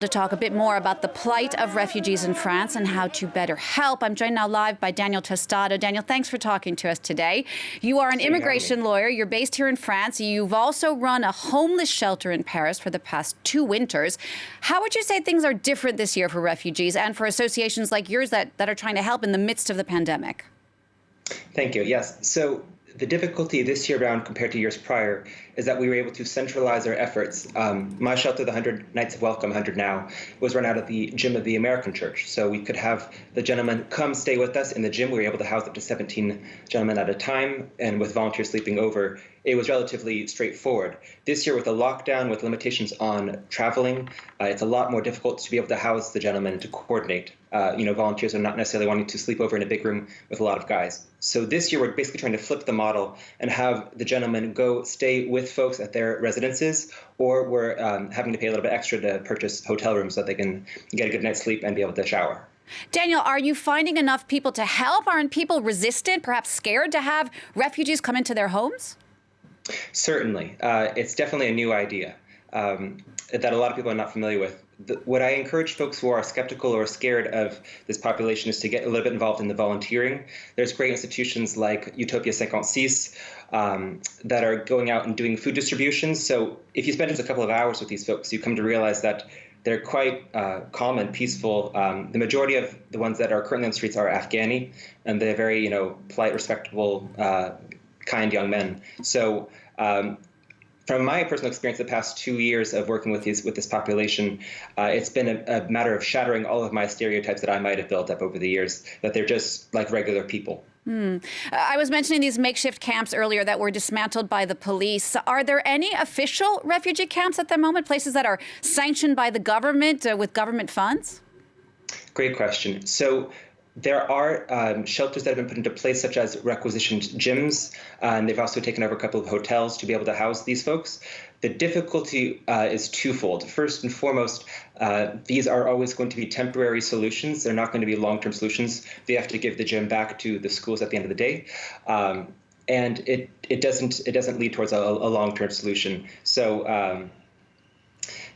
To talk a bit more about the plight of refugees in France and how to better help. I'm joined now live by Daniel Tostado. Daniel, thanks for talking to us today. You are an immigration lawyer. You're based here in France. You've also run a homeless shelter in Paris for the past 2 winters. How would you say things are different this year for refugees and for associations like yours that are trying to help in the midst of the pandemic? Thank you. Yes. So the difficulty this year around compared to years prior is that we were able to centralize our efforts. My shelter, the 100 Nights of Welcome, 100 Now, was run out of the gym of the American church. So we could have the gentlemen come stay with us in the gym. We were able to house up to 17 gentlemen at a time, and with volunteers sleeping over, it was relatively straightforward. This year, with the lockdown, with limitations on traveling, it's a lot more difficult to be able to house the gentlemen to coordinate. Volunteers are not necessarily wanting to sleep over in a big room with a lot of guys. So this year, we're basically trying to flip the model and have the gentlemen go stay with folks at their residences, or we're having to pay a little bit extra to purchase hotel rooms so that they can get a good night's sleep and be able to shower. Daniel, are you finding enough people to help? Aren't people resistant, perhaps scared to have refugees come into their homes? Certainly. It's definitely a new idea that a lot of people are not familiar with. What I encourage folks who are skeptical or scared of this population is to get a little bit involved in the volunteering. There's great institutions like Utopia 56 that are going out and doing food distributions. So if you spend just a couple of hours with these folks, you come to realize that they're quite calm and peaceful. The majority of the ones that are currently on the streets are Afghani, and they're very, polite, respectable, kind young men. So from my personal experience, the past 2 years of working with this population, it's been a matter of shattering all of my stereotypes that I might have built up over the years, that they're just like regular people. I was mentioning these makeshift camps earlier that were dismantled by the police. Are there any official refugee camps at the moment, places that are sanctioned by the government with government funds? Great question. So there are shelters that have been put into place, such as requisitioned gyms, and they've also taken over a couple of hotels to be able to house these folks. The difficulty is twofold. First and foremost, these are always going to be temporary solutions. They're not going to be long-term solutions. They have to give the gym back to the schools at the end of the day, and it doesn't lead towards a long-term solution.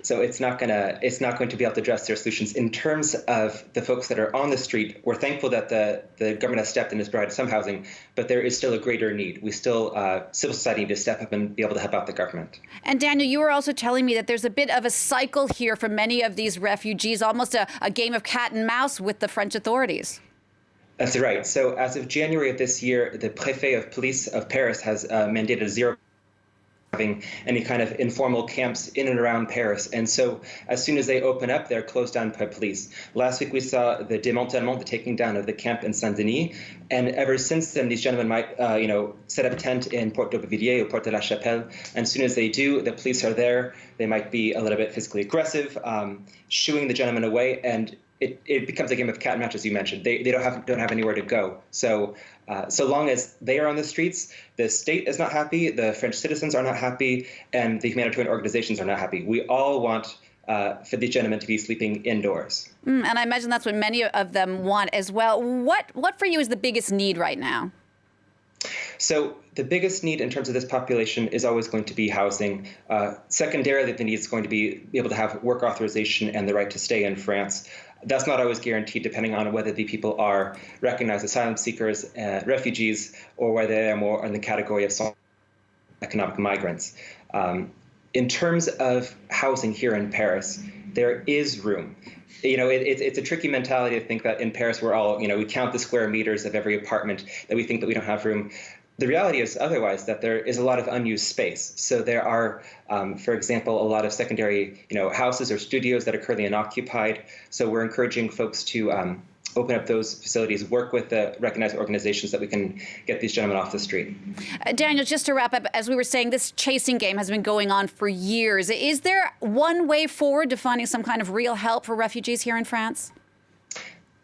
So it's not going to be able to address their solutions. In terms of the folks that are on the street, we're thankful that the government has stepped in and has provided some housing, but there is still a greater need. We still, civil society, need to step up and be able to help out the government. And Daniel, you were also telling me that there's a bit of a cycle here for many of these refugees, almost a game of cat and mouse with the French authorities. That's right. So as of January of this year, the Préfet of Police of Paris has mandated zero having any kind of informal camps in and around Paris. And so as soon as they open up, they're closed down by police. Last week, we saw the démantèlement, the taking down of the camp in Saint-Denis. And ever since then, these gentlemen might, set up a tent in Porte d'Aubervilliers or Porte de la Chapelle. And as soon as they do, the police are there. They might be a little bit physically aggressive, shooing the gentlemen away. And it becomes a game of cat and mouse, as you mentioned. They don't have anywhere to go. So so long as they are on the streets, the state is not happy, the French citizens are not happy, and the humanitarian organizations are not happy. We all want for these gentlemen to be sleeping indoors. And I imagine that's what many of them want as well. What for you is the biggest need right now? So the biggest need in terms of this population is always going to be housing. Secondarily, the need is going to be able to have work authorization and the right to stay in France. That's not always guaranteed, depending on whether the people are recognized asylum seekers, refugees, or whether they're more in the category of economic migrants. In terms of housing here in Paris, there is room. It's a tricky mentality to think that in Paris we're all, we count the square meters of every apartment, that we think that we don't have room. The reality is otherwise, that there is a lot of unused space. So there are, for example, a lot of secondary, houses or studios that are currently unoccupied. So we're encouraging folks to open up those facilities, work with the recognized organizations that we can get these gentlemen off the street. Daniel, just to wrap up, as we were saying, this chasing game has been going on for years. Is there one way forward to finding some kind of real help for refugees here in France?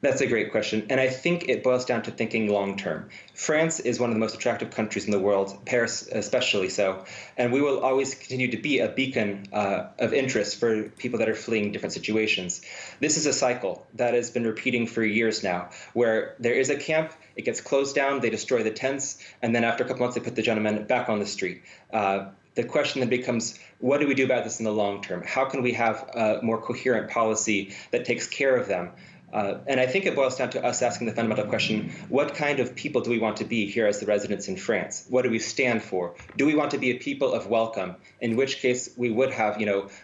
That's a great question. And I think it boils down to thinking long term. France is one of the most attractive countries in the world, Paris especially so. And we will always continue to be a beacon of interest for people that are fleeing different situations. This is a cycle that has been repeating for years now, where there is a camp, it gets closed down, they destroy the tents, and then after a couple months, they put the gentlemen back on the street. the question then becomes, what do we do about this in the long term? How can we have a more coherent policy that takes care of them? And I think it boils down to us asking the fundamental question, what kind of people do we want to be here as the residents in France? What do we stand for? Do we want to be a people of welcome, in which case we would have,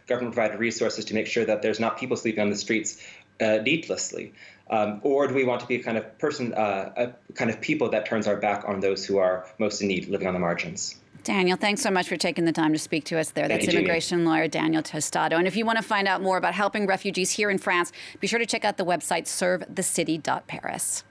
government-provided resources to make sure that there's not people sleeping on the streets needlessly? Or do we want to be a kind of people that turns our back on those who are most in need, living on the margins? Daniel, thanks so much for taking the time to speak to us there. Thank That's you, immigration lawyer Daniel Tostado. And if you want to find out more about helping refugees here in France, be sure to check out the website servethecity.paris.